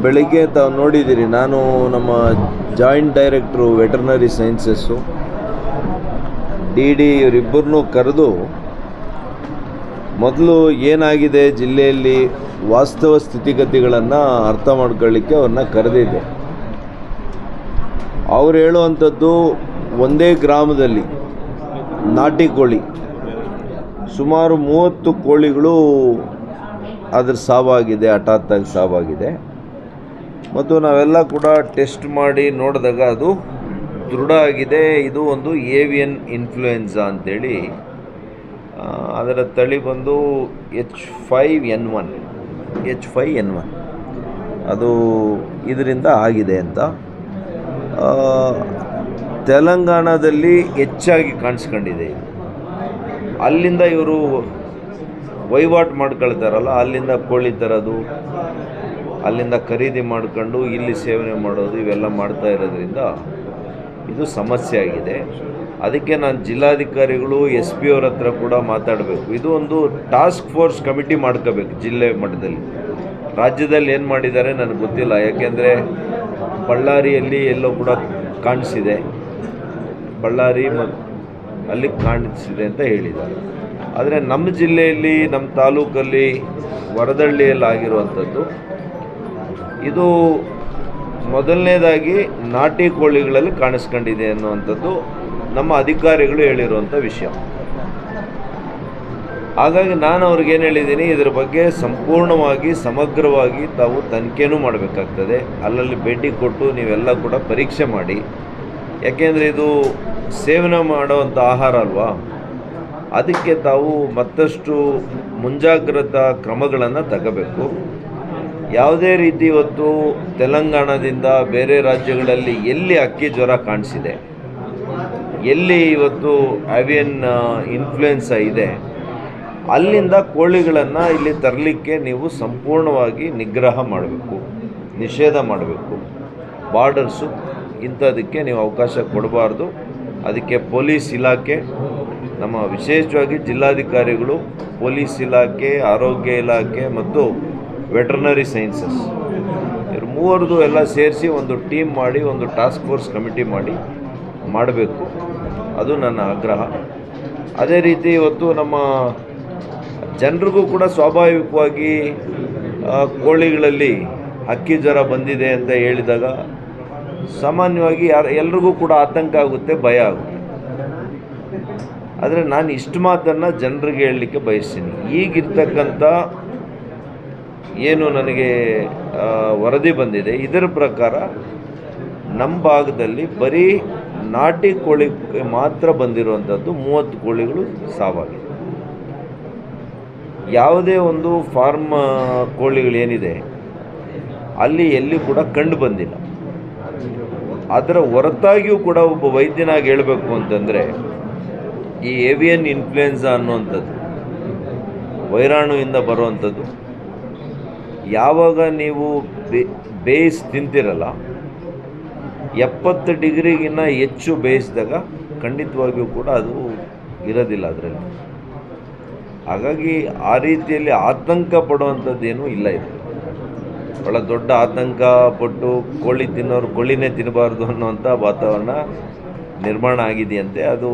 ಬೆಳಿಗ್ಗೆ ತಾವು ನೋಡಿದ್ದೀರಿ, ನಾನು ನಮ್ಮ ಜಾಯಿಂಟ್ ಡೈರೆಕ್ಟ್ರು ವೆಟರ್ನರಿ ಸೈನ್ಸಸ್ಸು ಡಿ ಇವರಿಬ್ಬರನ್ನೂ ಕರೆದು ಮೊದಲು ಏನಾಗಿದೆ ಜಿಲ್ಲೆಯಲ್ಲಿ ವಾಸ್ತವ ಸ್ಥಿತಿಗತಿಗಳನ್ನು ಅರ್ಥ ಮಾಡ್ಕೊಳ್ಳಿಕ್ಕೆ ಅವ್ರನ್ನ ಕರೆದಿದ್ದೆ. ಅವ್ರು ಹೇಳುವಂಥದ್ದು, ಒಂದೇ ಗ್ರಾಮದಲ್ಲಿ ನಾಟಿ ಕೋಳಿ ಸುಮಾರು 30 ಕೋಳಿಗಳು ಅದ್ರ ಸಾವಾಗಿದೆ, ಹಠಾತ್ತಾಗಿ ಸಾವಾಗಿದೆ. ಮತ್ತು ನಾವೆಲ್ಲ ಕೂಡ ಟೆಸ್ಟ್ ಮಾಡಿ ನೋಡಿದಾಗ ಅದು ದೃಢ ಆಗಿದೆ, ಇದು ಒಂದು ಏವಿಯನ್ ಇನ್ಫ್ಲೂಯೆನ್ಸಾ ಅಂಥೇಳಿ. ಅದರ ತಳಿ ಬಂದು H5N1 ಅದು ಇದರಿಂದ ಆಗಿದೆ ಅಂತ. ತೆಲಂಗಾಣದಲ್ಲಿ ಹೆಚ್ಚಾಗಿ ಕಾಣಿಸ್ಕೊಂಡಿದೆ ಇದು. ಅಲ್ಲಿಂದ ಇವರು ವಹಿವಾಟು ಮಾಡ್ಕೊಳ್ತಾರಲ್ಲ, ಅಲ್ಲಿಂದ ಕೋಳಿ ತರೋದು, ಅಲ್ಲಿಂದ ಖರೀದಿ ಮಾಡ್ಕೊಂಡು ಇಲ್ಲಿ ಸೇವನೆ ಮಾಡೋದು, ಇವೆಲ್ಲ ಮಾಡ್ತಾ ಇರೋದ್ರಿಂದ ಇದು ಸಮಸ್ಯೆ ಆಗಿದೆ. ಅದಕ್ಕೆ ನಾನು ಜಿಲ್ಲಾಧಿಕಾರಿಗಳು SP ಅವ್ರ ಹತ್ರ ಕೂಡ ಮಾತಾಡಬೇಕು. ಇದು ಒಂದು ಟಾಸ್ಕ್ ಫೋರ್ಸ್ ಕಮಿಟಿ ಮಾಡ್ಕೋಬೇಕು ಜಿಲ್ಲೆ ಮಟ್ಟದಲ್ಲಿ. ರಾಜ್ಯದಲ್ಲಿ ಏನು ಮಾಡಿದ್ದಾರೆ ನನಗೆ ಗೊತ್ತಿಲ್ಲ, ಯಾಕೆಂದರೆ ಬಳ್ಳಾರಿಯಲ್ಲಿ ಎಲ್ಲೋ ಕೂಡ ಕಾಣಿಸಿದೆ, ಬಳ್ಳಾರಿ ಮತ್ತು ಅಲ್ಲಿ ಕಾಣಿಸಿದೆ ಅಂತ ಹೇಳಿದ್ದಾರೆ. ಆದರೆ ನಮ್ಮ ಜಿಲ್ಲೆಯಲ್ಲಿ, ನಮ್ಮ ತಾಲೂಕಲ್ಲಿ, ವರದಳ್ಳಿಯಲ್ಲಿ ಆಗಿರುವಂಥದ್ದು ಇದು ಮೊದಲನೇದಾಗಿ ನಾಟಿ ಕೋಳಿಗಳಲ್ಲಿ ಕಾಣಿಸ್ಕೊಂಡಿದೆ ಅನ್ನುವಂಥದ್ದು ನಮ್ಮ ಅಧಿಕಾರಿಗಳು ಹೇಳಿರುವಂಥ ವಿಷಯ. ಹಾಗಾಗಿ ನಾನು ಅವ್ರಿಗೇನು ಹೇಳಿದ್ದೀನಿ, ಇದರ ಬಗ್ಗೆ ಸಂಪೂರ್ಣವಾಗಿ ಸಮಗ್ರವಾಗಿ ತಾವು ತನಿಖೆನೂ ಮಾಡಬೇಕಾಗ್ತದೆ. ಅಲ್ಲಲ್ಲಿ ಭೇಟಿ ಕೊಟ್ಟು ನೀವೆಲ್ಲ ಕೂಡ ಪರೀಕ್ಷೆ ಮಾಡಿ, ಯಾಕೆಂದರೆ ಇದು ಸೇವನೆ ಮಾಡುವಂಥ ಆಹಾರ ಅಲ್ವಾ, ಅದಕ್ಕೆ ತಾವು ಮತ್ತಷ್ಟು ಮುಂಜಾಗ್ರತಾ ಕ್ರಮಗಳನ್ನು ತಗೋಬೇಕು. ಯಾವುದೇ ರೀತಿ ಇವತ್ತು ತೆಲಂಗಾಣದಿಂದ ಬೇರೆ ರಾಜ್ಯಗಳಲ್ಲಿ ಎಲ್ಲಿ ಅಕ್ಕಿ ಜ್ವರ ಕಾಣಿಸಿದೆ, ಎಲ್ಲಿ ಇವತ್ತು ಆವಿಯನ್ ಇನ್ಫ್ಲೂಯೆನ್ಸಾ ಇದೆ, ಅಲ್ಲಿಂದ ಕೋಳಿಗಳನ್ನು ಇಲ್ಲಿ ತರಲಿಕ್ಕೆ ನೀವು ಸಂಪೂರ್ಣವಾಗಿ ನಿಗ್ರಹ ಮಾಡಬೇಕು, ನಿಷೇಧ ಮಾಡಬೇಕು. ಬಾರ್ಡರ್ಸು ಇಂಥದಕ್ಕೆ ನೀವು ಅವಕಾಶ ಕೊಡಬಾರ್ದು. ಅದಕ್ಕೆ ಪೊಲೀಸ್ ಇಲಾಖೆ, ನಮ್ಮ ವಿಶೇಷವಾಗಿ ಜಿಲ್ಲಾಧಿಕಾರಿಗಳು, ಪೊಲೀಸ್ ಇಲಾಖೆ, ಆರೋಗ್ಯ ಇಲಾಖೆ ಮತ್ತು ವೆಟರ್ನರಿ ಸೈನ್ಸಸ್ ಇವರು ಮೂವರದು ಎಲ್ಲ ಸೇರಿಸಿ ಒಂದು ಟೀಮ್ ಮಾಡಿ, ಒಂದು ಟಾಸ್ಕ್ ಫೋರ್ಸ್ ಕಮಿಟಿ ಮಾಡಿ ಮಾಡಬೇಕು. ಅದು ನನ್ನ ಆಗ್ರಹ. ಅದೇ ರೀತಿ ಇವತ್ತು ನಮ್ಮ ಜನರಿಗೂ ಕೂಡ ಸ್ವಾಭಾವಿಕವಾಗಿ ಕೋಳಿಗಳಲ್ಲಿ ಹಕ್ಕಿ ಜ್ವರ ಬಂದಿದೆ ಅಂತ ಹೇಳಿದಾಗ ಸಾಮಾನ್ಯವಾಗಿ ಎಲ್ರಿಗೂ ಕೂಡ ಆತಂಕ ಆಗುತ್ತೆ, ಭಯ ಆಗುತ್ತೆ. ಆದರೆ ನಾನು ಇಷ್ಟು ಮಾತನ್ನು ಜನರಿಗೆ ಹೇಳಲಿಕ್ಕೆ ಬಯಸ್ತೀನಿ. ಈಗಿರ್ತಕ್ಕಂಥ ಏನು ನನಗೆ ವರದಿ ಬಂದಿದೆ, ಇದರ ಪ್ರಕಾರ ನಮ್ಮ ಭಾಗದಲ್ಲಿ ಬರೀ ನಾಟಿ ಕೋಳಿಗೆ ಮಾತ್ರ ಬಂದಿರುವಂಥದ್ದು 30 ಕೋಳಿಗಳು ಸಾವಾಗಿದೆ. ಯಾವುದೇ ಒಂದು ಫಾರ್ಮ್ ಕೋಳಿಗಳೇನಿದೆ ಅಲ್ಲಿ ಎಲ್ಲಿ ಕೂಡ ಕಂಡು ಬಂದಿಲ್ಲ. ಅದರ ಹೊರತಾಗಿಯೂ ಕೂಡ ಒಬ್ಬ ವೈದ್ಯನಾಗಿ ಹೇಳಬೇಕು ಅಂತಂದರೆ, ಈ ಏವಿಯನ್ ಇನ್ಫ್ಲೂಯೆನ್ಸಾ ಅನ್ನುವಂಥದ್ದು ವೈರಾಣುವಿಂದ ಬರುವಂಥದ್ದು. ಯಾವಾಗ ನೀವು ಬೇಯಿಸಿ ತಿಂತಿರಲ್ಲ, 70 ಡಿಗ್ರಿಗಿನ್ನ ಹೆಚ್ಚು ಬೇಯಿಸಿದಾಗ ಖಂಡಿತವಾಗಿಯೂ ಕೂಡ ಅದು ಇರೋದಿಲ್ಲ ಅದರಲ್ಲಿ. ಹಾಗಾಗಿ ಆ ರೀತಿಯಲ್ಲಿ ಆತಂಕ ಪಡುವಂಥದ್ದೇನೂ ಇಲ್ಲ. ಇದು ಭಾಳ ದೊಡ್ಡ ಆತಂಕ ಪಟ್ಟು ಕೋಳಿ ತಿನ್ನೋರು ಕೋಳಿನೇ ತಿನ್ನಬಾರ್ದು ಅನ್ನೋವಂಥ ವಾತಾವರಣ ನಿರ್ಮಾಣ ಆಗಿದೆಯಂತೆ. ಅದು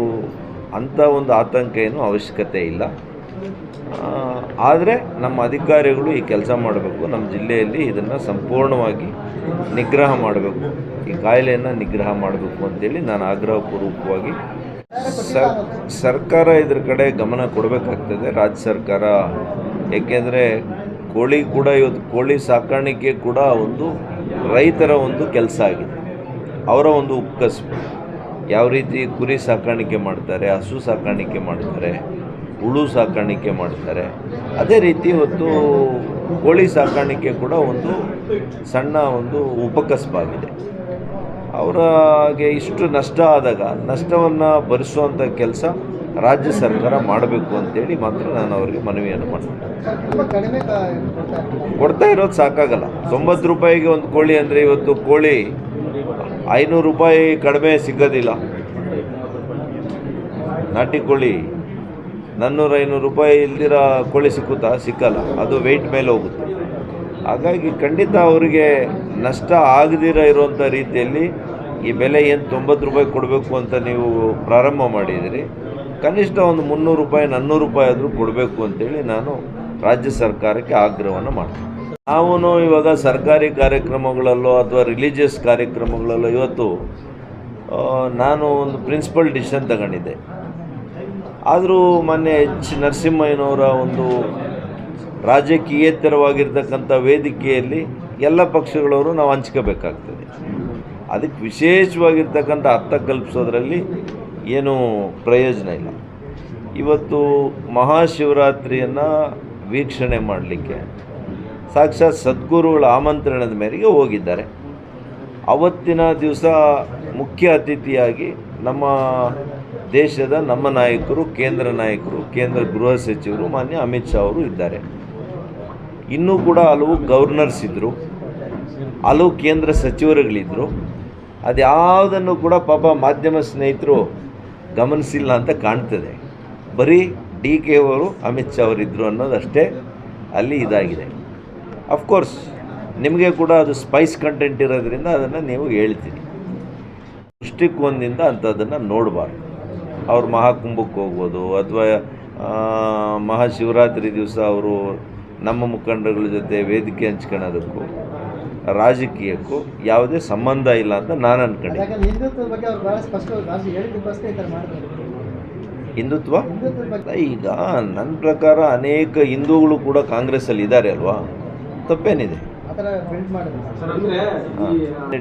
ಅಂಥ ಒಂದು ಆತಂಕ ಏನೂ ಅವಶ್ಯಕತೆ ಇಲ್ಲ. ಆದರೆ ನಮ್ಮ ಅಧಿಕಾರಿಗಳು ಈ ಕೆಲಸ ಮಾಡಬೇಕು. ನಮ್ಮ ಜಿಲ್ಲೆಯಲ್ಲಿ ಇದನ್ನು ಸಂಪೂರ್ಣವಾಗಿ ನಿಗ್ರಹ ಮಾಡಬೇಕು, ಈ ಕಾಯಿಲೆಯನ್ನು ನಿಗ್ರಹ ಮಾಡಬೇಕು ಅಂತೇಳಿ ನಾನು ಆಗ್ರಹಪೂರ್ವಕವಾಗಿ ಸರ್ಕಾರ ಇದ್ರ ಕಡೆ ಗಮನ ಕೊಡಬೇಕಾಗ್ತದೆ, ರಾಜ್ಯ ಸರ್ಕಾರ. ಏಕೆಂದರೆ ಕೋಳಿ ಕೂಡ ಇವತ್ತು ಕೋಳಿ ಸಾಕಾಣಿಕೆ ಕೂಡ ಒಂದು ರೈತರ ಒಂದು ಕೆಲಸ ಆಗಿದೆ, ಅವರ ಒಂದು ಉಪಕಸಬು. ಯಾವ ರೀತಿ ಕುರಿ ಸಾಕಾಣಿಕೆ ಮಾಡ್ತಾರೆ, ಹಸು ಸಾಕಾಣಿಕೆ ಮಾಡ್ತಾರೆ, ಹುಳು ಸಾಕಾಣಿಕೆ ಮಾಡ್ತಾರೆ, ಅದೇ ರೀತಿ ಇವತ್ತು ಕೋಳಿ ಸಾಕಾಣಿಕೆ ಕೂಡ ಒಂದು ಸಣ್ಣ ಒಂದು ಉಪಕಸಬಾಗಿದೆ. ಅವರಿಗೆ ಇಷ್ಟು ನಷ್ಟ ಆದಾಗ ನಷ್ಟವನ್ನು ಭರಿಸುವಂಥ ಕೆಲಸ ರಾಜ್ಯ ಸರ್ಕಾರ ಮಾಡಬೇಕು ಅಂತೇಳಿ ಮಾತ್ರ ನಾನು ಅವರಿಗೆ ಮನವಿಯನ್ನು ಮಾಡ್ತೀನಿ. ಕೊಡ್ತಾ ಇರೋದು ಸಾಕಾಗಲ್ಲ. 90 ರೂಪಾಯಿಗೆ ಒಂದು ಕೋಳಿ ಅಂದರೆ ಇವತ್ತು ಕೋಳಿ 500 ರೂಪಾಯಿ ಕಡಿಮೆ ಸಿಗೋದಿಲ್ಲ. ನಾಟಿ ಕೋಳಿ 400-500 ರೂಪಾಯಿ ಇಲ್ದಿರ ಕೋಳಿ ಸಿಕ್ಕಲ್ಲ, ಅದು ವೆಯ್ಟ್ ಮೇಲೆ ಹೋಗುತ್ತೆ. ಹಾಗಾಗಿ ಖಂಡಿತ ಅವರಿಗೆ ನಷ್ಟ ಆಗದಿರ ಇರುವಂಥ ರೀತಿಯಲ್ಲಿ ಈ ಬೆಲೆ ಏನು 90 ರೂಪಾಯಿ ಕೊಡಬೇಕು ಅಂತ ನೀವು ಪ್ರಾರಂಭ ಮಾಡಿದಿರಿ, ಕನಿಷ್ಠ ಒಂದು 300 ರೂಪಾಯಿ 400 ರೂಪಾಯಿ ಆದರೂ ಕೊಡಬೇಕು ಅಂತೇಳಿ ನಾನು ರಾಜ್ಯ ಸರ್ಕಾರಕ್ಕೆ ಆಗ್ರಹವನ್ನು ಮಾಡ್ತೀನಿ. ನಾವು ಇವಾಗ ಸರ್ಕಾರಿ ಕಾರ್ಯಕ್ರಮಗಳಲ್ಲೋ ಅಥವಾ ರಿಲಿಜಿಯಸ್ ಕಾರ್ಯಕ್ರಮಗಳಲ್ಲೋ ಇವತ್ತು ನಾನು ಒಂದು ಪ್ರಿನ್ಸಿಪಲ್ ಡಿಸಿಷನ್ ತಗೊಂಡಿದ್ದೆ. ಆದರೂ ಮೊನ್ನೆ ಎಚ್ ನರಸಿಂಹಯ್ಯನವರ ಒಂದು ರಾಜಕೀಯೇತರವಾಗಿರ್ತಕ್ಕಂಥ ವೇದಿಕೆಯಲ್ಲಿ ಎಲ್ಲ ಪಕ್ಷಗಳವರು ನಾವು ಹಂಚ್ಕೋಬೇಕಾಗ್ತದೆ. ಅದಕ್ಕೆ ವಿಶೇಷವಾಗಿರ್ತಕ್ಕಂಥ ಅರ್ಥ ಕಲ್ಪಿಸೋದ್ರಲ್ಲಿ ಏನೂ ಪ್ರಯೋಜನ ಇಲ್ಲ. ಇವತ್ತು ಮಹಾಶಿವರಾತ್ರಿಯನ್ನು ವೀಕ್ಷಣೆ ಮಾಡಲಿಕ್ಕೆ ಸಾಕ್ಷಾತ್ ಸದ್ಗುರುಗಳ ಆಮಂತ್ರಣದ ಮೇರೆಗೆ ಹೋಗಿದ್ದಾರೆ. ಅವತ್ತಿನ ದಿವಸ ಮುಖ್ಯ ಅತಿಥಿಯಾಗಿ ನಮ್ಮ ದೇಶದ ನಮ್ಮ ನಾಯಕರು, ಕೇಂದ್ರ ಗೃಹ ಸಚಿವರು ಮಾನ್ಯ ಅಮಿತ್ ಶಾ ಅವರು ಇದ್ದಾರೆ. ಇನ್ನೂ ಕೂಡ ಹಲವು ಗವರ್ನರ್ಸ್ ಇದ್ದರು, ಹಲವು ಕೇಂದ್ರ ಸಚಿವರುಗಳಿದ್ದರು. ಅದ್ಯಾವುದನ್ನು ಕೂಡ ಪಾಪ ಮಾಧ್ಯಮ ಸ್ನೇಹಿತರು ಗಮನಿಸಿಲ್ಲ ಅಂತ ಕಾಣ್ತದೆ. ಬರೀ DK ಅವರು ಅಮಿತ್ ಶಾ ಅವರಿದ್ದರು ಅನ್ನೋದಷ್ಟೇ ಅಲ್ಲಿ ಇದಾಗಿದೆ. ಅಫ್ಕೋರ್ಸ್ ನಿಮಗೆ ಕೂಡ ಅದು ಸ್ಪೈಸ್ ಕಂಟೆಂಟ್ ಇರೋದ್ರಿಂದ ಅದನ್ನು ನೀವು ಹೇಳ್ತೀರಿ. ದೃಷ್ಟಿಕೋನದಿಂದ ಅಂಥದ್ದನ್ನು ನೋಡಬಾರ್ದು. ಅವ್ರು ಮಹಾಕುಂಭಕ್ಕೆ ಹೋಗ್ಬೋದು ಅಥವಾ ಮಹಾಶಿವರಾತ್ರಿ ದಿವಸ ಅವರು ನಮ್ಮ ಮುಖಂಡಗಳ ಜೊತೆ ವೇದಿಕೆ ಹಂಚ್ಕೊಳ್ಳೋದಕ್ಕೂ ರಾಜಕೀಯಕ್ಕೂ ಯಾವುದೇ ಸಂಬಂಧ ಇಲ್ಲ ಅಂತ ನಾನು ಅಂದ್ಕೊಂಡಿದ್ದೆ. ಹಿಂದುತ್ವ ಈಗ ನನ್ನ ಪ್ರಕಾರ ಅನೇಕ ಹಿಂದೂಗಳು ಕೂಡ ಕಾಂಗ್ರೆಸ್ಸಲ್ಲಿ ಇದ್ದಾರೆ ಅಲ್ವಾ, ತಪ್ಪೇನಿದೆ?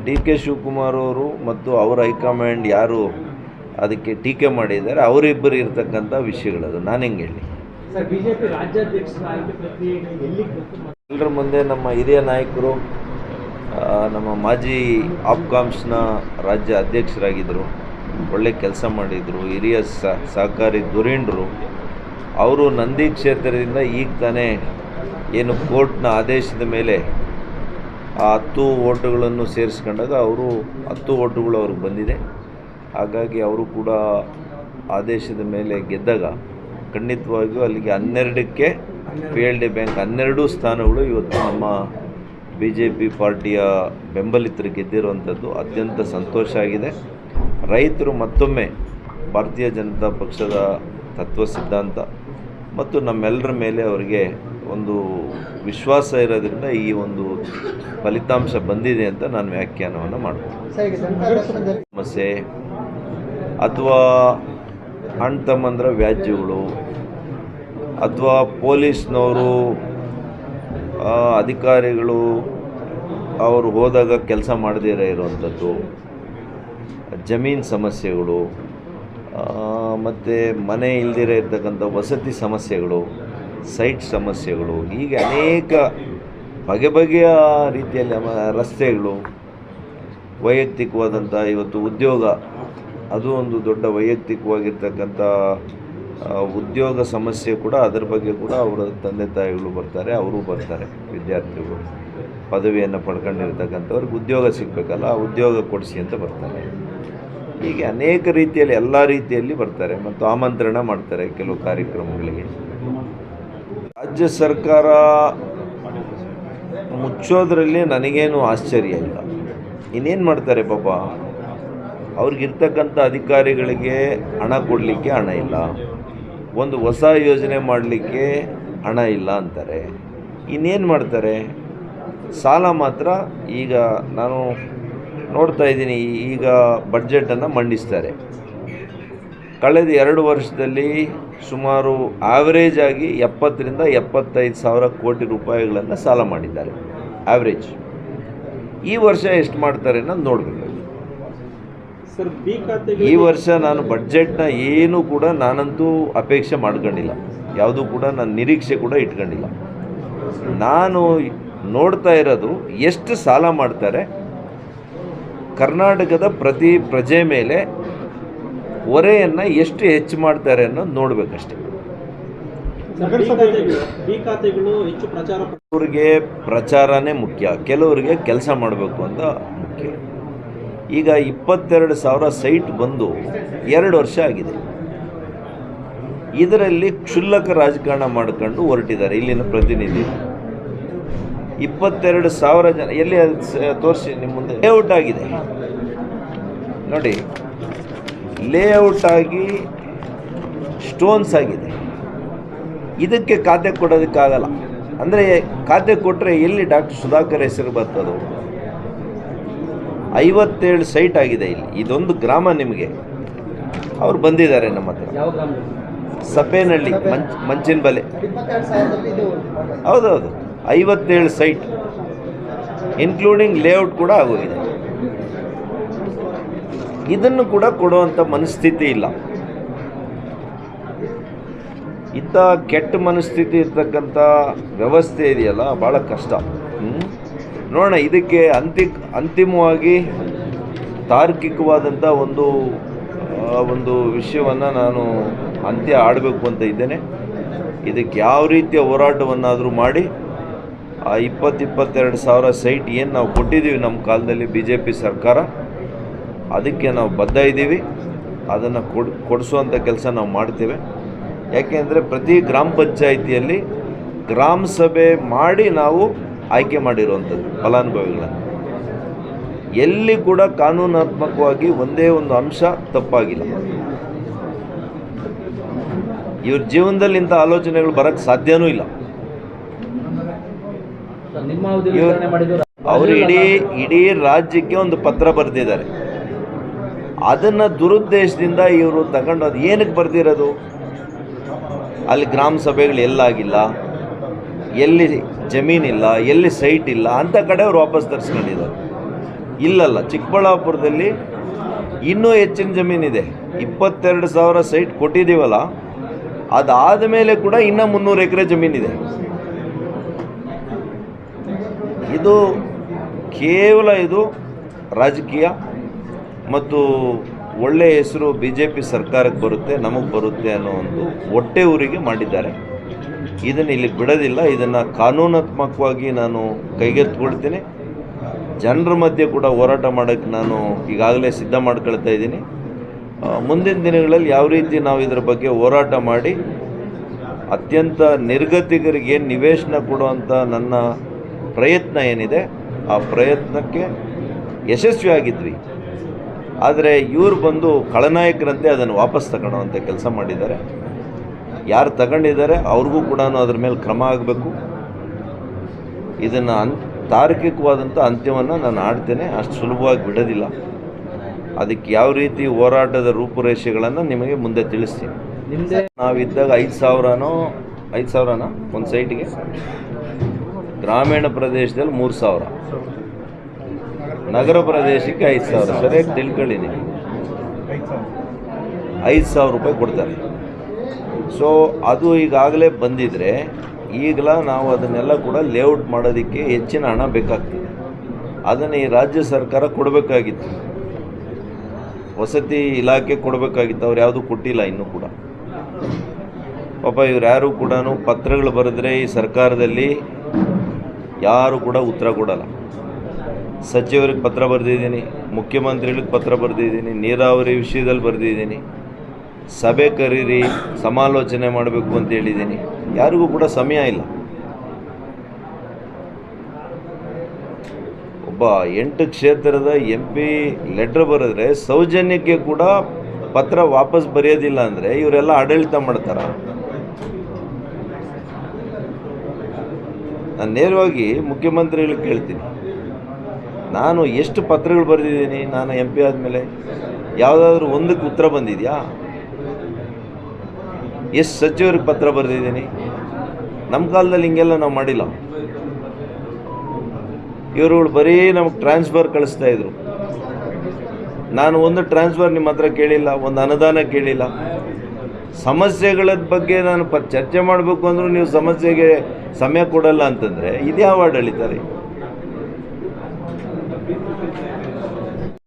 DK ಶಿವಕುಮಾರ್ ಅವರು ಮತ್ತು ಅವರ ಹೈಕಮಾಂಡ್ ಯಾರು ಅದಕ್ಕೆ ಟೀಕೆ ಮಾಡಿದ್ದಾರೆ, ಅವರಿಬ್ಬರು ಇರ್ತಕ್ಕಂಥ ವಿಷಯಗಳದು. ನಾನು ಹೆಂಗೆ ಹೇಳಿ? ಎಲ್ಲರ ಮುಂದೆ ನಮ್ಮ ಹಿರಿಯ ನಾಯಕರು, ನಮ್ಮ ಮಾಜಿ ಆಪ್ಕಾಮ್ಸ್ನ ರಾಜ್ಯ ಅಧ್ಯಕ್ಷರಾಗಿದ್ದರು, ಒಳ್ಳೆ ಕೆಲಸ ಮಾಡಿದರು, ಹಿರಿಯ ಸಹಕಾರಿ ಧುರೀಣರು. ಅವರು ನಂದಿ ಕ್ಷೇತ್ರದಿಂದ ಈಗ ತಾನೇ ಏನು ಕೋರ್ಟ್ನ ಆದೇಶದ ಮೇಲೆ ಆ 10 ಓಟುಗಳನ್ನು ಸೇರಿಸ್ಕೊಂಡಾಗ ಅವರು 10 ಓಟುಗಳು ಅವ್ರಿಗೆ ಬಂದಿದೆ. ಹಾಗಾಗಿ ಅವರು ಕೂಡ ಆದೇಶದ ಮೇಲೆ ಗೆದ್ದಾಗ ಖಂಡಿತವಾಗಿಯೂ ಅಲ್ಲಿಗೆ 12ಕ್ಕೆ PLD ಬ್ಯಾಂಕ್ 12 ಸ್ಥಾನಗಳು ಇವತ್ತು ನಮ್ಮ BJP ಪಾರ್ಟಿಯ ಬೆಂಬಲಿತರು ಗೆದ್ದಿರುವಂಥದ್ದು ಅತ್ಯಂತ ಸಂತೋಷ ಆಗಿದೆ. ರೈತರು ಮತ್ತೊಮ್ಮೆ ಭಾರತೀಯ ಜನತಾ ಪಕ್ಷದ ತತ್ವ ಸಿದ್ಧಾಂತ ಮತ್ತು ನಮ್ಮೆಲ್ಲರ ಮೇಲೆ ಅವರಿಗೆ ಒಂದು ವಿಶ್ವಾಸ ಇರೋದ್ರಿಂದ ಈ ಒಂದು ಫಲಿತಾಂಶ ಬಂದಿದೆ ಅಂತ ನಾನು ವ್ಯಾಖ್ಯಾನವನ್ನು ಮಾಡ್ತೀನಿ. ಸಮಸ್ಯೆ ಅಥವಾ ಅಣ್ಣ ತಮ್ಮಂದ್ರ ವ್ಯಾಜ್ಯಗಳು ಅಥವಾ ಪೊಲೀಸ್ನವರು ಅಧಿಕಾರಿಗಳು ಅವರು ಹೋದಾಗ ಕೆಲಸ ಮಾಡದೇ ಇರುವಂಥದ್ದು, ಜಮೀನು ಸಮಸ್ಯೆಗಳು, ಮತ್ತು ಮನೆ ಇಲ್ದಿರ ಇರ್ತಕ್ಕಂಥ ವಸತಿ ಸಮಸ್ಯೆಗಳು, ಸೈಟ್ ಸಮಸ್ಯೆಗಳು, ಹೀಗೆ ಅನೇಕ ಬಗೆಯ ರೀತಿಯಲ್ಲಿ ರಸ್ತೆಗಳು, ವೈಯಕ್ತಿಕವಾದಂಥ ಇವತ್ತು ಉದ್ಯೋಗ, ಅದು ಒಂದು ದೊಡ್ಡ ವೈಯಕ್ತಿಕವಾಗಿರ್ತಕ್ಕಂಥ ಉದ್ಯೋಗ ಸಮಸ್ಯೆ ಕೂಡ, ಅದರ ಬಗ್ಗೆ ಕೂಡ ಅವರ ತಂದೆ ತಾಯಿಗಳು ಬರ್ತಾರೆ, ಅವರು ಬರ್ತಾರೆ. ವಿದ್ಯಾರ್ಥಿಗಳು ಪದವಿಯನ್ನು ಪಡ್ಕೊಂಡಿರ್ತಕ್ಕಂಥವ್ರಿಗೆ ಉದ್ಯೋಗ ಸಿಗಬೇಕಲ್ಲ, ಆ ಉದ್ಯೋಗ ಕೊಡಿಸಿ ಅಂತ ಬರ್ತಾರೆ. ಹೀಗೆ ಅನೇಕ ರೀತಿಯಲ್ಲಿ ಎಲ್ಲ ರೀತಿಯಲ್ಲಿ ಬರ್ತಾರೆ ಮತ್ತು ಆಮಂತ್ರಣ ಮಾಡ್ತಾರೆ ಕೆಲವು ಕಾರ್ಯಕ್ರಮಗಳಿಗೆ. ರಾಜ್ಯ ಸರ್ಕಾರ ಮುಚ್ಚೋದ್ರಲ್ಲಿ ನನಗೇನು ಆಶ್ಚರ್ಯ ಇಲ್ಲ. ಇನ್ನೇನು ಮಾಡ್ತಾರೆ ಪಾಪ, ಅವ್ರಿಗಿರ್ತಕ್ಕಂಥ ಅಧಿಕಾರಿಗಳಿಗೆ ಹಣ ಕೊಡಲಿಕ್ಕೆ ಹಣ ಇಲ್ಲ, ಒಂದು ಹೊಸ ಯೋಜನೆ ಮಾಡಲಿಕ್ಕೆ ಹಣ ಇಲ್ಲ ಅಂತಾರೆ. ಇನ್ನೇನು ಮಾಡ್ತಾರೆ? ಸಾಲ ಮಾತ್ರ. ಈಗ ನಾನು ನೋಡ್ತಾ ಇದ್ದೀನಿ, ಈಗ ಬಡ್ಜೆಟನ್ನು ಮಂಡಿಸ್ತಾರೆ. ಕಳೆದ 2 ವರ್ಷದಲ್ಲಿ ಸುಮಾರು ಆವ್ರೇಜ್ ಆಗಿ 70 ರಿಂದ 75 ಸಾವಿರ ಕೋಟಿ ರೂಪಾಯಿಗಳನ್ನು ಸಾಲ ಮಾಡಿದ್ದಾರೆ, ಆವ್ರೇಜ್. ಈ ವರ್ಷ ಎಷ್ಟು ಮಾಡ್ತಾರೆ ಅನ್ನೋದು ನೋಡಬೇಕು. ಈ ವರ್ಷ ನಾನು ಬಡ್ಜೆಟ್ನ ಏನೂ ಕೂಡ ನಾನಂತೂ ಅಪೇಕ್ಷೆ ಮಾಡ್ಕೊಂಡಿಲ್ಲ, ಯಾವುದೂ ಕೂಡ ನನ್ನ ನಿರೀಕ್ಷೆ ಕೂಡ ಇಟ್ಕೊಂಡಿಲ್ಲ. ನಾನು ನೋಡ್ತಾ ಇರೋದು ಎಷ್ಟು ಸಾಲ ಮಾಡ್ತಾರೆ, ಕರ್ನಾಟಕದ ಪ್ರತಿ ಪ್ರಜೆ ಮೇಲೆ ಹೊರೆಯನ್ನು ಎಷ್ಟು ಹೆಚ್ಚು ಮಾಡ್ತಾರೆ ಅನ್ನೋದು ನೋಡಬೇಕಷ್ಟೆ. ಕೆಲವರಿಗೆ ಪ್ರಚಾರನೇ ಮುಖ್ಯ, ಕೆಲವರಿಗೆ ಕೆಲಸ ಮಾಡಬೇಕು ಅಂತ ಮುಖ್ಯ. ಈಗ 22,000 ಸೈಟ್ ಬಂದು 2 ವರ್ಷ ಆಗಿದೆ. ಇದರಲ್ಲಿ ಕ್ಷುಲ್ಲಕ ರಾಜಕಾರಣ ಮಾಡ್ಕೊಂಡು ಹೊರಟಿದ್ದಾರೆ ಇಲ್ಲಿನ ಪ್ರತಿನಿಧಿ. 22,000 ಜನ ಎಲ್ಲಿ ತೋರಿಸಿ ನಿಮ್ಮ ಮುಂದೆ ಲೇಔಟ್ ಆಗಿದೆ ನೋಡಿ, ಲೇಔಟ್ ಆಗಿ ಸ್ಟೋನ್ಸ್ ಆಗಿದೆ. ಇದಕ್ಕೆ ಖಾತೆ ಕೊಡೋದಕ್ಕಾಗಲ್ಲ. ಅಂದರೆ ಖಾತೆ ಕೊಟ್ಟರೆ ಎಲ್ಲಿ ಡಾಕ್ಟರ್ ಸುಧಾಕರ್ ಹೆಸರು ಬರ್ತದೋ? 57 ಸೈಟ್ ಆಗಿದೆ ಇಲ್ಲಿ. ಇದೊಂದು ಗ್ರಾಮ ನಿಮಗೆ ಅವ್ರು ಬಂದಿದ್ದಾರೆ ನಮ್ಮ ಹತ್ರ, ಸಪೇನಹಳ್ಳಿ ಮಂಚಿನ ಬಲೆ. ಹೌದೌದು, 57 ಸೈಟ್ ಇನ್ಕ್ಲೂಡಿಂಗ್ ಲೇಔಟ್ ಕೂಡ ಆಗೋಗಿದೆ. ಇದನ್ನು ಕೂಡ ಕೊಡುವಂಥ ಮನಸ್ಥಿತಿ ಇಲ್ಲ. ಇಂಥ ಕೆಟ್ಟ ಮನಸ್ಥಿತಿ ಇರ್ತಕ್ಕಂಥ ವ್ಯವಸ್ಥೆ ಇದೆಯಲ್ಲ, ಭಾಳ ಕಷ್ಟ. ನೋಡೋಣ, ಇದಕ್ಕೆ ಅಂತಿಮವಾಗಿ ತಾರ್ಕಿಕವಾದಂಥ ಒಂದು ವಿಷಯವನ್ನು ನಾನು ಅಂತ್ಯ ಆಡಬೇಕು ಅಂತ ಇದ್ದೇನೆ. ಇದಕ್ಕೆ ಯಾವ ರೀತಿಯ ಹೋರಾಟವನ್ನಾದರೂ ಮಾಡಿ ಆ 22 ಸಾವಿರ ಸೈಟ್ ಏನು ನಾವು ಕೊಟ್ಟಿದ್ದೀವಿ ನಮ್ಮ ಕಾಲದಲ್ಲಿ BJP ಸರ್ಕಾರ, ಅದಕ್ಕೆ ನಾವು ಬದ್ಧ ಇದ್ದೀವಿ. ಅದನ್ನು ಕೊಡಿಸುವಂಥ ಕೆಲಸ ನಾವು ಮಾಡ್ತೇವೆ. ಯಾಕೆಂದರೆ ಪ್ರತಿ ಗ್ರಾಮ ಪಂಚಾಯಿತಿಯಲ್ಲಿ ಗ್ರಾಮ ಸಭೆ ಮಾಡಿ ನಾವು ಆಯ್ಕೆ ಮಾಡಿರುವಂಥದ್ದು ಫಲಾನುಭವಿಗಳನ್ನು. ಎಲ್ಲಿ ಕೂಡ ಕಾನೂನಾತ್ಮಕವಾಗಿ ಒಂದೇ ಒಂದು ಅಂಶ ತಪ್ಪಾಗಿಲ್ಲ. ಇವ್ರ ಜೀವನದಲ್ಲಿ ಇಂಥ ಆಲೋಚನೆಗಳು ಬರೋಕ್ಕೆ ಸಾಧ್ಯನೂ ಇಲ್ಲ. ಅವರು ಇಡೀ ರಾಜ್ಯಕ್ಕೆ ಒಂದು ಪತ್ರ ಬರೆದಿದ್ದಾರೆ. ಅದನ್ನು ದುರುದ್ದೇಶದಿಂದ ಇವರು ತಗೊಂಡು ಅದು ಏನಕ್ಕೆ ಬರೆದಿರೋದು? ಅಲ್ಲಿ ಗ್ರಾಮ ಸಭೆಗಳು ಎಲ್ಲಾಗಿಲ್ಲ, ಎಲ್ಲಿ ಜಮೀನಿಲ್ಲ, ಎಲ್ಲಿ ಸೈಟ್ ಇಲ್ಲ ಅಂಥ ಕಡೆ ಅವ್ರು ವಾಪಸ್ ತರಿಸ್ಕೊಂಡಿದ್ದಾರೆ. ಇಲ್ಲಲ್ಲ, ಚಿಕ್ಕಬಳ್ಳಾಪುರದಲ್ಲಿ ಇನ್ನೂ ಹೆಚ್ಚಿನ ಜಮೀನಿದೆ. 22,000 ಸೈಟ್ ಕೊಟ್ಟಿದ್ದೀವಲ್ಲ, ಅದಾದ ಮೇಲೆ ಕೂಡ ಇನ್ನೂ 300 ಎಕರೆ ಜಮೀನಿದೆ. ಇದು ಕೇವಲ ಇದು ರಾಜಕೀಯ ಮತ್ತು ಒಳ್ಳೆಯ ಹೆಸರು BJP ಸರ್ಕಾರಕ್ಕೆ ಬರುತ್ತೆ, ನಮಗೆ ಬರುತ್ತೆ ಅನ್ನೋ ಒಂದು ಹೊಟ್ಟೆ ಊರಿಗೆ ಮಾಡಿದ್ದಾರೆ. ಇದನ್ನು ಇಲ್ಲಿ ಬಿಡೋದಿಲ್ಲ. ಇದನ್ನು ಕಾನೂನಾತ್ಮಕವಾಗಿ ನಾನು ಕೈಗೆತ್ತಿಕೊಳ್ತೀನಿ. ಜನರ ಮಧ್ಯೆ ಕೂಡ ಹೋರಾಟ ಮಾಡೋಕ್ಕೆ ನಾನು ಈಗಾಗಲೇ ಸಿದ್ಧ ಮಾಡ್ಕೊಳ್ತಾ ಇದ್ದೀನಿ. ಮುಂದಿನ ದಿನಗಳಲ್ಲಿ ಯಾವ ರೀತಿ ನಾವು ಇದರ ಬಗ್ಗೆ ಹೋರಾಟ ಮಾಡಿ ಅತ್ಯಂತ ನಿರ್ಗತಿಕರಿಗೆ ಏನು ನಿವೇಶನ ಕೊಡುವಂಥ ನನ್ನ ಪ್ರಯತ್ನ ಏನಿದೆ, ಆ ಪ್ರಯತ್ನಕ್ಕೆ ಯಶಸ್ವಿಯಾಗಿದ್ವಿ. ಆದರೆ ಇವರು ಬಂದು ಖಳನಾಯಕರಂತೆ ಅದನ್ನು ವಾಪಸ್ ತಗೊಳ್ಳೋವಂಥ ಕೆಲಸ ಮಾಡಿದ್ದಾರೆ. ಯಾರು ತಗೊಂಡಿದ್ದಾರೆ ಅವ್ರಿಗೂ ಕೂಡ ಅದ್ರ ಮೇಲೆ ಕ್ರಮ ಆಗಬೇಕು. ಇದನ್ನು ತಾರ್ಕಿಕವಾದಂಥ ಅಂತ್ಯವನ್ನು ನಾನು ಆಡ್ತೇನೆ. ಅಷ್ಟು ಸುಲಭವಾಗಿ ಬಿಡೋದಿಲ್ಲ. ಅದಕ್ಕೆ ಯಾವ ರೀತಿ ಹೋರಾಟದ ರೂಪುರೇಷೆಗಳನ್ನು ನಿಮಗೆ ಮುಂದೆ ತಿಳಿಸ್ತೀನಿ. ನಾವಿದ್ದಾಗ 5,000 ಒಂದು ಸೈಟಿಗೆ, ಗ್ರಾಮೀಣ ಪ್ರದೇಶದಲ್ಲಿ 3,000, ನಗರ ಪ್ರದೇಶಕ್ಕೆ 5,000. ಸರಿಯಾಗಿ ತಿಳ್ಕೊಳ್ಳಿ, ನೀವು 5,000 ರೂಪಾಯಿ ಕೊಡ್ತಾರೆ. ಸೊ ಅದು ಈಗಾಗಲೇ ಬಂದಿದ್ದರೆ ಈಗಲ ನಾವು ಅದನ್ನೆಲ್ಲ ಕೂಡ ಲೇಔಟ್ ಮಾಡೋದಕ್ಕೆ ಹೆಚ್ಚಿನ ಹಣ ಬೇಕಾಗ್ತದೆ. ಅದನ್ನು ಈ ರಾಜ್ಯ ಸರ್ಕಾರ ಕೊಡಬೇಕಾಗಿತ್ತು, ವಸತಿ ಇಲಾಖೆ ಕೊಡಬೇಕಾಗಿತ್ತು. ಅವ್ರು ಯಾವುದೂ ಕೊಟ್ಟಿಲ್ಲ ಇನ್ನೂ ಕೂಡ. ಪಾಪ ಇವ್ರು ಯಾರು ಕೂಡ ಪತ್ರಗಳು ಬರೆದ್ರೆ ಈ ಸರ್ಕಾರದಲ್ಲಿ ಯಾರು ಕೂಡ ಉತ್ತರ ಕೊಡಲ್ಲ. ಸಚಿವರಿಗೆ ಪತ್ರ ಬರೆದಿದ್ದೀನಿ, ಮುಖ್ಯಮಂತ್ರಿಗಳಿಗೆ ಪತ್ರ ಬರೆದಿದ್ದೀನಿ, ನೀರಾವರಿ ವಿಷಯದಲ್ಲಿ ಬರೆದಿದ್ದೀನಿ, ಸಭೆ ಕರೀರಿ ಸಮಾಲೋಚನೆ ಮಾಡಬೇಕು ಅಂತ ಹೇಳಿದ್ದೀನಿ. ಯಾರಿಗೂ ಕೂಡ ಸಮಯ ಇಲ್ಲ. ಒಬ್ಬ 8 ಕ್ಷೇತ್ರದ MP ಲೆಟ್ರ್ ಬರೆದ್ರೆ ಸೌಜನ್ಯಕ್ಕೆ ಕೂಡ ಪತ್ರ ವಾಪಸ್ ಬರೆಯೋದಿಲ್ಲ ಅಂದರೆ ಇವರೆಲ್ಲ ಆಡಳಿತ ಮಾಡ್ತಾರ? ನಾನು ನೇರವಾಗಿ ಮುಖ್ಯಮಂತ್ರಿಗಳಿಗೆ ಕೇಳ್ತೀನಿ, ನಾನು ಎಷ್ಟು ಪತ್ರಗಳು ಬರೆದಿದ್ದೀನಿ ನಾನು MP ಆದಮೇಲೆ? ಯಾವುದಾದ್ರೂ ಒಂದಕ್ಕೆ ಉತ್ತರ ಬಂದಿದೆಯಾ? ಎಷ್ಟು ಸಚಿವರಿಗೆ ಪತ್ರ ಬರೆದಿದ್ದೀನಿ? ನಮ್ಮ ಕಾಲದಲ್ಲಿ ಹಿಂಗೆಲ್ಲ ನಾವು ಮಾಡಿಲ್ಲ. ಇವರುಗಳು ಬರೀ ನಮಗೆ ಟ್ರಾನ್ಸ್ಫರ್ ಕಳಿಸ್ತಾಯಿದ್ರು. ನಾನು ಒಂದು ಟ್ರಾನ್ಸ್ಫರ್ ನಿಮ್ಮ ಹತ್ರ ಕೇಳಿಲ್ಲ, ಒಂದು ಅನುದಾನ ಕೇಳಿಲ್ಲ. ಸಮಸ್ಯೆಗಳ ಬಗ್ಗೆ ನಾನು ಚರ್ಚೆ ಮಾಡಬೇಕು ಅಂದರೂ ನೀವು ಸಮಸ್ಯೆಗೆ ಸಮಯ ಕೊಡಲ್ಲ ಅಂತಂದರೆ ಇದ್ಯಾವ ಆಡಳಿತ ರೀ?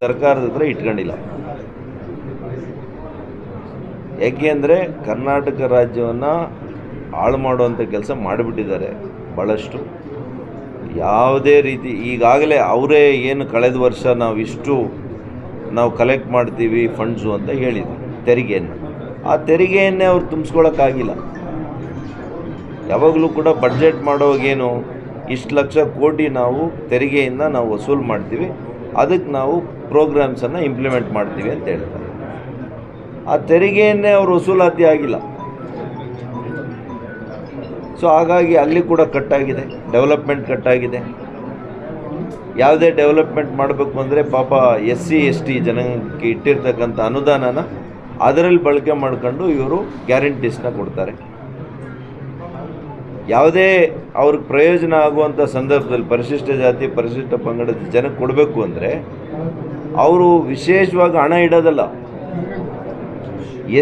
ಸರ್ಕಾರದ ಹತ್ರ ಇಟ್ಕೊಂಡಿಲ್ಲ. ಏಕೆ ಅಂದರೆ ಕರ್ನಾಟಕ ರಾಜ್ಯವನ್ನು ಹಾಳು ಮಾಡುವಂಥ ಕೆಲಸ ಮಾಡಿಬಿಟ್ಟಿದ್ದಾರೆ ಭಾಳಷ್ಟು. ಯಾವುದೇ ರೀತಿ ಈಗಾಗಲೇ ಅವರೇ ಏನು ಕಳೆದ ವರ್ಷ ನಾವು ಕಲೆಕ್ಟ್ ಮಾಡ್ತೀವಿ ಫಂಡ್ಸು ಅಂತ ಹೇಳಿದ್ರು, ತೆರಿಗೆಯನ್ನು. ಆ ತೆರಿಗೆಯನ್ನೇ ಅವ್ರು ತುಂಬಿಸ್ಕೊಳ್ಳೋಕ್ಕಾಗಿಲ್ಲ. ಯಾವಾಗಲೂ ಕೂಡ ಬಡ್ಜೆಟ್ ಮಾಡೋವಾಗೇನು ಇಷ್ಟು ಲಕ್ಷ ಕೋಟಿ ನಾವು ತೆರಿಗೆಯಿಂದ ನಾವು ವಸೂಲು ಮಾಡ್ತೀವಿ, ಅದಕ್ಕೆ ನಾವು ಪ್ರೋಗ್ರಾಮ್ಸನ್ನು ಇಂಪ್ಲಿಮೆಂಟ್ ಮಾಡ್ತೀವಿ ಅಂತ ಹೇಳ್ತಾರೆ. ಆ ತೆರಿಗೆಯನ್ನೇ ಅವರು ವಸೂಲಾತಿ ಆಗಿಲ್ಲ. ಸೊ ಹಾಗಾಗಿ ಅಲ್ಲಿ ಕೂಡ ಕಟ್ಟಾಗಿದೆ, ಡೆವಲಪ್ಮೆಂಟ್ ಕಟ್ಟಾಗಿದೆ. ಯಾವುದೇ ಡೆವಲಪ್ಮೆಂಟ್ ಮಾಡಬೇಕು ಅಂದರೆ ಪಾಪ SC/ST ಜನಕ್ಕೆ ಇಟ್ಟಿರ್ತಕ್ಕಂಥ ಅನುದಾನನ ಅದರಲ್ಲಿ ಬಳಕೆ ಮಾಡ್ಕೊಂಡು ಇವರು ಗ್ಯಾರಂಟೀಸ್ನ ಕೊಡ್ತಾರೆ. ಯಾವುದೇ ಅವ್ರಿಗೆ ಪ್ರಯೋಜನ ಆಗುವಂಥ ಸಂದರ್ಭದಲ್ಲಿ ಪರಿಶಿಷ್ಟ ಜಾತಿ ಪರಿಶಿಷ್ಟ ಪಂಗಡದ ಜನಕ್ಕೆ ಕೊಡಬೇಕು ಅಂದರೆ ಅವರು ವಿಶೇಷವಾಗಿ ಹಣ ಇಡೋದಲ್ಲ,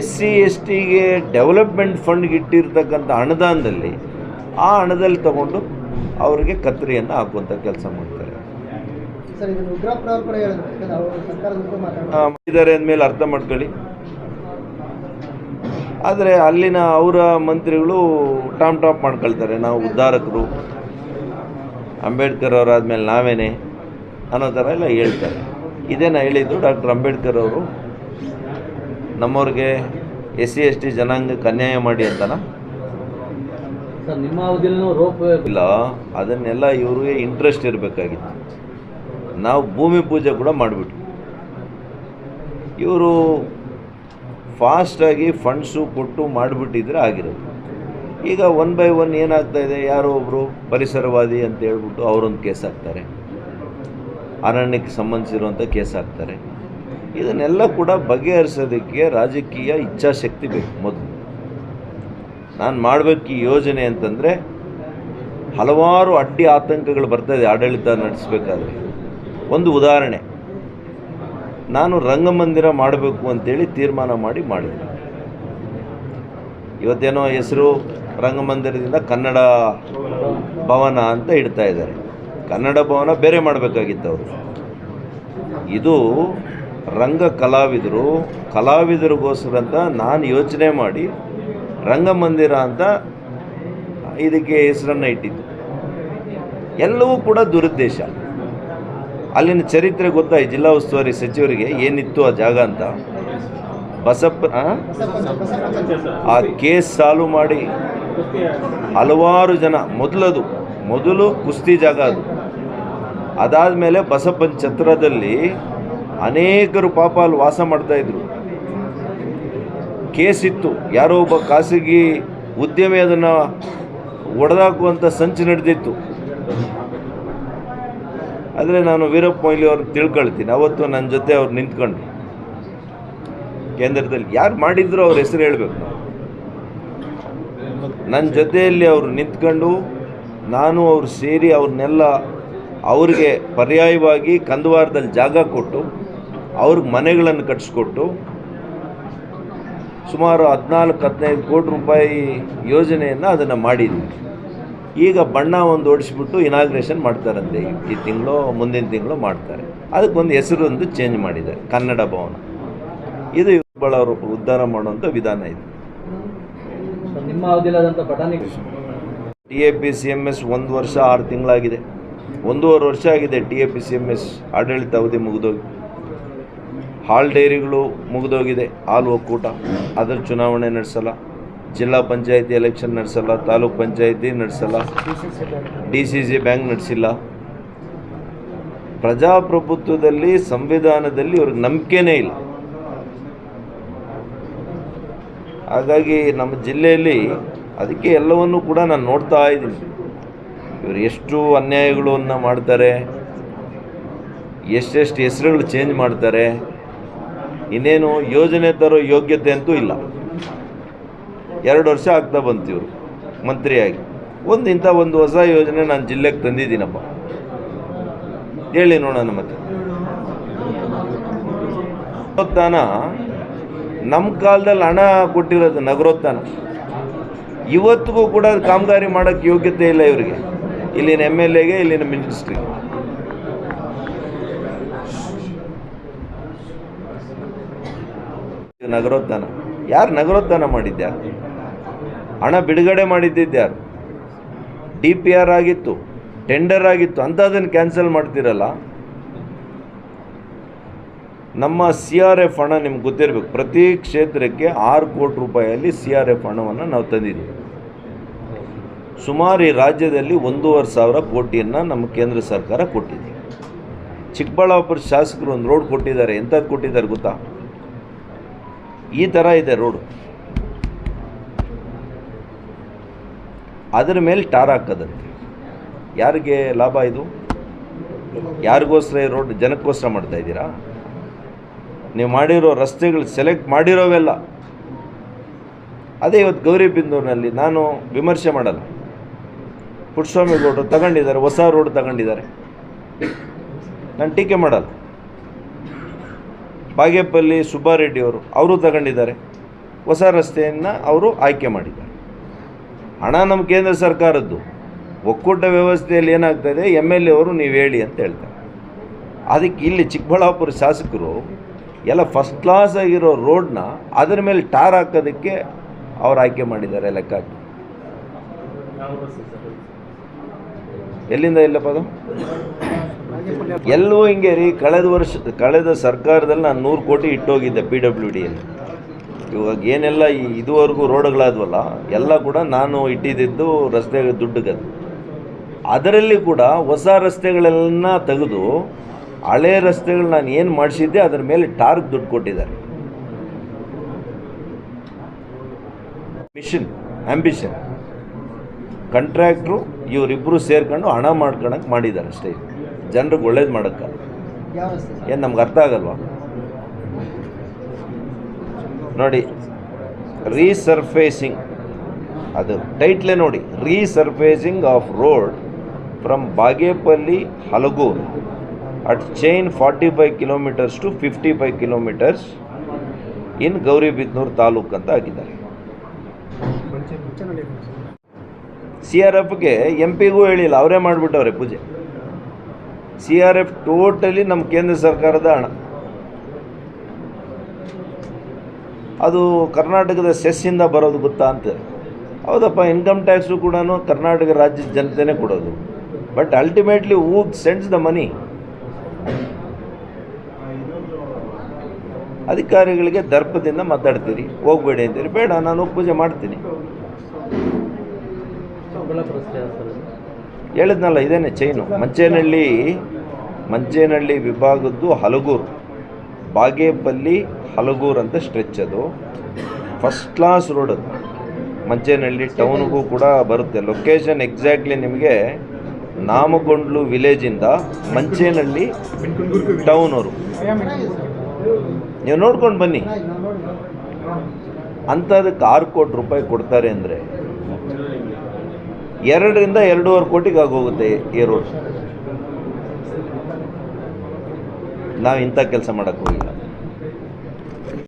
SC/STಗೆ ಡೆವಲಪ್ಮೆಂಟ್ ಫಂಡ್ಗೆ ಇಟ್ಟಿರ್ತಕ್ಕಂಥ ಅನುದಾನದಲ್ಲಿ ಆ ಹಣದಲ್ಲಿ ತಗೊಂಡು ಅವರಿಗೆ ಕತ್ತರಿಯನ್ನು ಹಾಕುವಂಥ ಕೆಲಸ ಮಾಡ್ತಾರೆ. ಇದ್ದಾರೆ ಅಂದಮೇಲೆ ಅರ್ಥ ಮಾಡ್ಕೊಳ್ಳಿ. ಆದರೆ ಅಲ್ಲಿನ ಅವರ ಮಂತ್ರಿಗಳು ಟಾಪ್ ಮಾಡ್ಕೊಳ್ತಾರೆ, ನಾವು ಉದ್ಧಾರಕರು, ಅಂಬೇಡ್ಕರ್ ಅವರಾದ್ಮೇಲೆ ನಾವೇನೆ ಅನ್ನೋ ಥರ ಎಲ್ಲ ಹೇಳ್ತಾರೆ. ಇದೇನ ಹೇಳಿದ್ದು ಡಾಕ್ಟರ್ ಅಂಬೇಡ್ಕರ್ ಅವರು ನಮ್ಮವ್ರಿಗೆ SC/ST ಜನಾಂಗಕ್ಕೆ ಅನ್ಯಾಯ ಮಾಡಿ ಅಂತನಾ? ನಿಮ್ಮ ಅವಧಿಯಲ್ಲಿ ಇಲ್ಲ, ಅದನ್ನೆಲ್ಲ ಇವ್ರಿಗೆ ಇಂಟ್ರೆಸ್ಟ್ ಇರಬೇಕಾಗಿತ್ತು. ನಾವು ಭೂಮಿ ಪೂಜೆ ಕೂಡ ಮಾಡಿಬಿಟ್ವಿ. ಇವರು ಫಾಸ್ಟಾಗಿ ಫಂಡ್ಸು ಕೊಟ್ಟು ಮಾಡಿಬಿಟ್ಟಿದ್ರೆ ಆಗಿರೋದು. ಈಗ 1 by 1 ಏನಾಗ್ತಾಯಿದೆ, ಯಾರೋ ಒಬ್ಬರು ಪರಿಸರವಾದಿ ಅಂತ ಹೇಳ್ಬಿಟ್ಟು ಅವರೊಂದು ಕೇಸ್ ಹಾಕ್ತಾರೆ, ಅರಣ್ಯಕ್ಕೆ ಸಂಬಂಧಿಸಿರುವಂಥ ಕೇಸ್ ಹಾಕ್ತಾರೆ. ಇದನ್ನೆಲ್ಲ ಕೂಡ ಬಗೆಹರಿಸೋದಕ್ಕೆ ರಾಜಕೀಯ ಇಚ್ಛಾಶಕ್ತಿ ಬೇಕು. ಮೊದಲು ನಾನು ಮಾಡಬೇಕು ಈ ಯೋಜನೆ ಅಂತಂದರೆ ಹಲವಾರು ಅಡ್ಡಿ ಆತಂಕಗಳು ಬರ್ತಾಯಿದೆ ಆಡಳಿತ ನಡೆಸಬೇಕಾದ್ರೆ. ಒಂದು ಉದಾಹರಣೆ, ನಾನು ರಂಗಮಂದಿರ ಮಾಡಬೇಕು ಅಂತೇಳಿ ತೀರ್ಮಾನ ಮಾಡಿದೆ. ಇವತ್ತೇನೋ ಹೆಸರು ರಂಗಮಂದಿರದಿಂದ ಕನ್ನಡ ಭವನ ಅಂತ ಇಡ್ತಾ ಇದ್ದಾರೆ. ಕನ್ನಡ ಭವನ ಬೇರೆ ಮಾಡಬೇಕಾಗಿತ್ತು ಅವರು. ಇದು ರಂಗ ಕಲಾವಿದರಿಗೋಸ್ಕರ ಅಂತ ನಾನು ಯೋಚನೆ ಮಾಡಿ ರಂಗಮಂದಿರ ಅಂತ ಇದಕ್ಕೆ ಹೆಸರನ್ನು ಇಟ್ಟಿದ್ದು. ಎಲ್ಲವೂ ಕೂಡ ದುರುದ್ದೇಶ. ಅಲ್ಲಿನ ಚರಿತ್ರೆ ಗೊತ್ತಾಯಿ ಜಿಲ್ಲಾ ಉಸ್ತುವಾರಿ ಸಚಿವರಿಗೆ ಏನಿತ್ತು ಆ ಜಾಗ ಅಂತ. ಆ ಕೇಸ್ ಸಾಲ್ವ್ ಮಾಡಿ ಹಲವಾರು ಜನ ಮೊದಲು ಕುಸ್ತಿ ಜಾಗ ಅದು. ಅದಾದಮೇಲೆ ಬಸಪ್ಪನ ಛತ್ರದಲ್ಲಿ ಅನೇಕರು ಪಾಪ ಅಲ್ಲಿ ವಾಸ ಮಾಡ್ತಾಯಿದ್ರು. ಕೇಸ್ ಇತ್ತು, ಯಾರೋ ಒಬ್ಬ ಖಾಸಗಿ ಉದ್ಯಮಿ ಅದನ್ನು ಒಡೆದಾಕುವಂಥ ಸಂಚು ನಡೆದಿತ್ತು. ಆದರೆ ನಾನು ವೀರಪ್ಪ ಮೊಯ್ಲಿ ಅವ್ರನ್ನ ತಿಳ್ಕೊಳ್ತೀನಿ. ಅವತ್ತು ನನ್ನ ಜೊತೆ ಅವ್ರು ನಿಂತ್ಕೊಂಡ್ರು ಕೇಂದ್ರದಲ್ಲಿ. ಯಾರು ಮಾಡಿದ್ರು ಅವ್ರ ಹೆಸರು ಹೇಳಬೇಕು. ನನ್ನ ಜೊತೆಯಲ್ಲಿ ಅವರು ನಿಂತ್ಕೊಂಡು ನಾನು ಅವ್ರು ಸೇರಿ ಅವ್ರನ್ನೆಲ್ಲ ಅವ್ರಿಗೆ ಪರ್ಯಾಯವಾಗಿ ಕಂದವಾರದಲ್ಲಿ ಜಾಗ ಕೊಟ್ಟು ಅವ್ರಿಗೆ ಮನೆಗಳನ್ನು ಕಟ್ಟಿಸ್ಕೊಟ್ಟು ಸುಮಾರು 14-15 ಕೋಟಿ ರೂಪಾಯಿ ಯೋಜನೆಯನ್ನು ಅದನ್ನು ಮಾಡಿದ್ವಿ. ಈಗ ಬಣ್ಣ ಒಂದು ಓಡಿಸ್ಬಿಟ್ಟು ಇನಾಗ್ರೇಷನ್ ಮಾಡ್ತಾರಂತೆ. ಈ ತಿಂಗಳು ಮುಂದಿನ ತಿಂಗಳು ಮಾಡ್ತಾರೆ. ಅದಕ್ಕೊಂದು ಹೆಸರೊಂದು ಚೇಂಜ್ ಮಾಡಿದ್ದಾರೆ, ಕನ್ನಡ ಭವನ. ಇದು ಅವರು ಉದ್ಧಾರ ಮಾಡುವಂಥ ವಿಧಾನ ಇದು. ನಿಮ್ಮ ಅವಧಿಯಾದಂಥ ಬಟಾಣಿ TAPCMS 1 ವರ್ಷ 6 ತಿಂಗಳಾಗಿದೆ. 1.5 ವರ್ಷ ಆಗಿದೆ TAPCMS ಆಡಳಿತ ಅವಧಿ ಮುಗಿದೋಗಿ. ಹಾಲ್ ಡೈರಿಗಳು ಮುಗಿದೋಗಿದೆ. ಹಾಲು ಒಕ್ಕೂಟ ಅದರ ಚುನಾವಣೆ ನಡೆಸಲ್ಲ, ಜಿಲ್ಲಾ ಪಂಚಾಯತಿ ಎಲೆಕ್ಷನ್ ನಡೆಸಲ್ಲ, ತಾಲೂಕ್ ಪಂಚಾಯತಿ ನಡೆಸಲ್ಲ, DCC ಬ್ಯಾಂಕ್ ನಡೆಸಿಲ್ಲ. ಪ್ರಜಾಪ್ರಭುತ್ವದಲ್ಲಿ ಸಂವಿಧಾನದಲ್ಲಿ ಇವ್ರಿಗೆ ನಂಬಿಕೆನೇ ಇಲ್ಲ. ಹಾಗಾಗಿ ನಮ್ಮ ಜಿಲ್ಲೆಯಲ್ಲಿ ಅದಕ್ಕೆ ಎಲ್ಲವನ್ನೂ ಕೂಡ ನಾನು ನೋಡ್ತಾ ಇದ್ದೀನಿ. ಇವರು ಎಷ್ಟು ಅನ್ಯಾಯಗಳನ್ನು ಮಾಡ್ತಾರೆ, ಎಷ್ಟೆಷ್ಟು ಹೆಸರುಗಳು ಚೇಂಜ್ ಮಾಡ್ತಾರೆ. ಇನ್ನೇನು ಯೋಜನೆ ತರೋ ಯೋಗ್ಯತೆ ಅಂತೂ ಇಲ್ಲ. 2 ವರ್ಷ ಆಗ್ತಾ ಬಂತು ಇವರು ಮಂತ್ರಿಯಾಗಿ. ಇಂಥ ಒಂದು ಹೊಸ ಯೋಜನೆ ನಾನು ಜಿಲ್ಲೆಗೆ ತಂದಿದ್ದೀನಪ್ಪ, ಹೇಳಿ ನೋಡೋಣ. ಮತ್ತೆ ನಗರೋತ್ಥಾನ ನಮ್ಮ ಕಾಲದಲ್ಲಿ ಹಣ ಕೊಟ್ಟಿರೋದು ನಗರೋತ್ಥಾನ. ಇವತ್ತಿಗೂ ಕೂಡ ಕಾಮಗಾರಿ ಮಾಡೋಕ್ಕೆ ಯೋಗ್ಯತೆ ಇಲ್ಲ ಇವರಿಗೆ, ಇಲ್ಲಿನ MLAಗೆ, ಇಲ್ಲಿನ ಮಿನಿಸ್ಟ್ರಿಗೆ. ನಗರೋತ್ಥಾನ ಯಾರು ನಗರೋತ್ಥಾನ ಮಾಡಿದ್ಯಾರು? ಹಣ ಬಿಡುಗಡೆ ಮಾಡಿದ್ದಿದ್ಯಾರು? DPR ಆಗಿತ್ತು, ಟೆಂಡರ್ ಆಗಿತ್ತು, ಅಂಥದ್ದನ್ನು ಕ್ಯಾನ್ಸಲ್ ಮಾಡ್ತಿರಲ್ಲ. ನಮ್ಮ CRF ಹಣ ನಿಮ್ಗೆ ಗೊತ್ತಿರಬೇಕು. ಪ್ರತಿ ಕ್ಷೇತ್ರಕ್ಕೆ 6 ಕೋಟಿ ರೂಪಾಯಿಯಲ್ಲಿ CRF ಹಣವನ್ನು ನಾವು ತಂದಿದ್ದೀವಿ. ಸುಮಾರು ಈ ರಾಜ್ಯದಲ್ಲಿ 1,500 ಕೋಟಿಯನ್ನು ನಮ್ಮ ಕೇಂದ್ರ ಸರ್ಕಾರ ಕೊಟ್ಟಿದೆ. ಚಿಕ್ಕಬಳ್ಳಾಪುರ ಶಾಸಕರು ಒಂದು ರೋಡ್ ಕೊಟ್ಟಿದ್ದಾರೆ. ಎಂಥದ್ದು ಕೊಟ್ಟಿದ್ದಾರೆ ಗೊತ್ತಾ? ಈ ಥರ ಇದೆ ರೋಡು. ಅದರ ಮೇಲೆ ಟಾರ್ ಹಾಕೋದಂತೆ. ಯಾರಿಗೆ ಲಾಭ ಇದು? ಯಾರಿಗೋಸ್ಕರ ಈ ರೋಡ್? ಜನಕ್ಕೋಸ್ಕರ ಮಾಡ್ತಾಯಿದ್ದೀರಾ? ನೀವು ಮಾಡಿರೋ ರಸ್ತೆಗಳು ಸೆಲೆಕ್ಟ್ ಮಾಡಿರೋವೆಲ್ಲ ಅದೇ. ಇವತ್ತು ಗೌರಿಬಿದನೂರಿನಲ್ಲಿ ನಾನು ವಿಮರ್ಶೆ ಮಾಡಲ್ಲ. ಪುಟ್ಟಸ್ವಾಮಿ ಗೌಡರು ತಗೊಂಡಿದ್ದಾರೆ, ಹೊಸ ರೋಡ್ ತಗೊಂಡಿದ್ದಾರೆ, ನಾನು ಟೀಕೆ ಮಾಡಲ್ಲ. ಬಾಗೇಪಲ್ಲಿ ಸುಬ್ಬಾರೆಡ್ಡಿಯವರು ಅವರು ತಗೊಂಡಿದ್ದಾರೆ, ಹೊಸ ರಸ್ತೆಯನ್ನು ಅವರು ಆಯ್ಕೆ ಮಾಡಿದ್ದಾರೆ. ಹಣ ನಮ್ಮ ಕೇಂದ್ರ ಸರ್ಕಾರದ್ದು. ಒಕ್ಕೂಟ ವ್ಯವಸ್ಥೆಯಲ್ಲಿ ಏನಾಗ್ತದೆ, MLA ಅವರು ನೀವು ಹೇಳಿ ಅಂತ ಹೇಳ್ತಾರೆ. ಅದಕ್ಕೆ ಇಲ್ಲಿ ಚಿಕ್ಕಬಳ್ಳಾಪುರ ಶಾಸಕರು ಎಲ್ಲ ಫಸ್ಟ್ ಕ್ಲಾಸ್ ಆಗಿರೋ ರೋಡ್ನ ಅದರ ಮೇಲೆ ಟಾರ್ ಹಾಕೋದಕ್ಕೆ ಅವ್ರು ಆಯ್ಕೆ ಮಾಡಿದ್ದಾರೆ ಲೆಕ್ಕ ಹಾಕಿ. ಎಲ್ಲಿಂದ ಇಲ್ಲಪ್ಪ ಅದು? ಎಲ್ಲವೂ ಹಿಂಗೆ ರೀ. ಕಳೆದ ಸರ್ಕಾರದಲ್ಲಿ ನಾನು 100 ಕೋಟಿ ಇಟ್ಟೋಗಿದ್ದೆ PWDಯಲ್ಲಿ. ಇವಾಗ ಏನೆಲ್ಲ ಇದುವರೆಗೂ ರೋಡ್ಗಳಾದ್ವಲ್ಲ ಎಲ್ಲ ಕೂಡ ನಾನು ಇಟ್ಟಿದ್ದು ರಸ್ತೆ ದುಡ್ಡುಗದು. ಅದರಲ್ಲಿ ಕೂಡ ಹೊಸ ರಸ್ತೆಗಳೆಲ್ಲ ತೆಗೆದು ಹಳೆ ರಸ್ತೆಗಳು ನಾನು ಏನು ಮಾಡಿಸಿದ್ದೆ ಅದರ ಮೇಲೆ ಟಾರ್ಗೆ ದುಡ್ಡು ಕೊಟ್ಟಿದ್ದಾರೆ. ಮಿಷನ್ ಆಂಬಿಷನ್ ಕಾಂಟ್ರಾಕ್ಟ್ರು ಇವರಿಬ್ಬರು ಸೇರ್ಕೊಂಡು ಹಣ ಮಾಡ್ಕೊಳಕ್ಕೆ ಮಾಡಿದ್ದಾರೆ ಅಷ್ಟೇ. ಜನರಿಗೆ ಒಳ್ಳೇದು ಮಾಡೋಕ್ಕಲ್ಲ. ಏನು ನಮ್ಗೆ ಅರ್ಥ ಆಗಲ್ವಾ? ನೋಡಿ, ರೀಸರ್ಫೇಸಿಂಗ್, ಅದು ಟೈಟ್ಲೇ ನೋಡಿ, resurfacing of road from Bagepalli Halagur at chain 45 kilometers to 55 kilometers ಇನ್ ಗೌರಿಬಿದನೂರು ತಾಲೂಕು ಅಂತ ಹಾಕಿದ್ದಾರೆ. CRFಗೆ MP ಗೂ ಹೇಳಿಲ್ಲ, ಅವರೇ ಮಾಡಿಬಿಟ್ಟವ್ರೆ ಪೂಜೆ. CRF ಟೋಟಲಿ ನಮ್ಮ ಕೇಂದ್ರ ಸರ್ಕಾರದ ಹಣ. ಅದು ಕರ್ನಾಟಕದ ಸೆಸ್ಸಿಂದ ಬರೋದು ಗೊತ್ತಾ ಅಂತ. ಹೌದಪ್ಪ, ಇನ್ಕಮ್ ಟ್ಯಾಕ್ಸು ಕೂಡ ಕರ್ನಾಟಕ ರಾಜ್ಯದ ಜನತೆನೇ ಕೊಡೋದು. But ultimately who sends the money? ಅಧಿಕಾರಿಗಳಿಗೆ ದರ್ಪದಿಂದ ಮಾತಾಡ್ತೀರಿ, ಹೋಗಬೇಡಿ ಅಂತೀರಿ. ಬೇಡ, ನಾನು ಹೋಗಿ ಪೂಜೆ ಮಾಡ್ತೀನಿ. ಹೇಳಿದ್ನಲ್ಲ, ಇದೇನೆ ಚೈನು. ಮಂಚೇನಹಳ್ಳಿ ವಿಭಾಗದ್ದು ಹಲಗೂರು, ಬಾಗೇಪಲ್ಲಿ ಹಲಗೂರು ಅಂತ ಸ್ಟ್ರೆಚ್. ಅದು ಫಸ್ಟ್ ಕ್ಲಾಸ್ ರೋಡ್. ಅದು ಮಂಚೇನಹಳ್ಳಿ ಟೌನ್ಗೂ ಕೂಡ ಬರುತ್ತೆ. ಲೊಕೇಶನ್ ಎಕ್ಸಾಕ್ಟ್ಲಿ ನಿಮಗೆ ನಾಮಗೊಂಡ್ಲು ವಿಲೇಜಿಂದ ಮಂಚೇನಹಳ್ಳಿ ಟೌನವರು ನೀವು ನೋಡ್ಕೊಂಡು ಬನ್ನಿ. ಅಂಥದಕ್ಕೆ 6 ಕೋಟಿ ರೂಪಾಯಿ ಕೊಡ್ತಾರೆ ಅಂದರೆ 2 ರಿಂದ 2.5 ಕೋಟಿಗೆ ಆಗೋಗುತ್ತೆ ಈ ರೋಡ್. ನಾವು ಇಂಥ ಕೆಲಸ ಮಾಡೋಕ್ಕೆ ಹೋಗಿಲ್ಲ.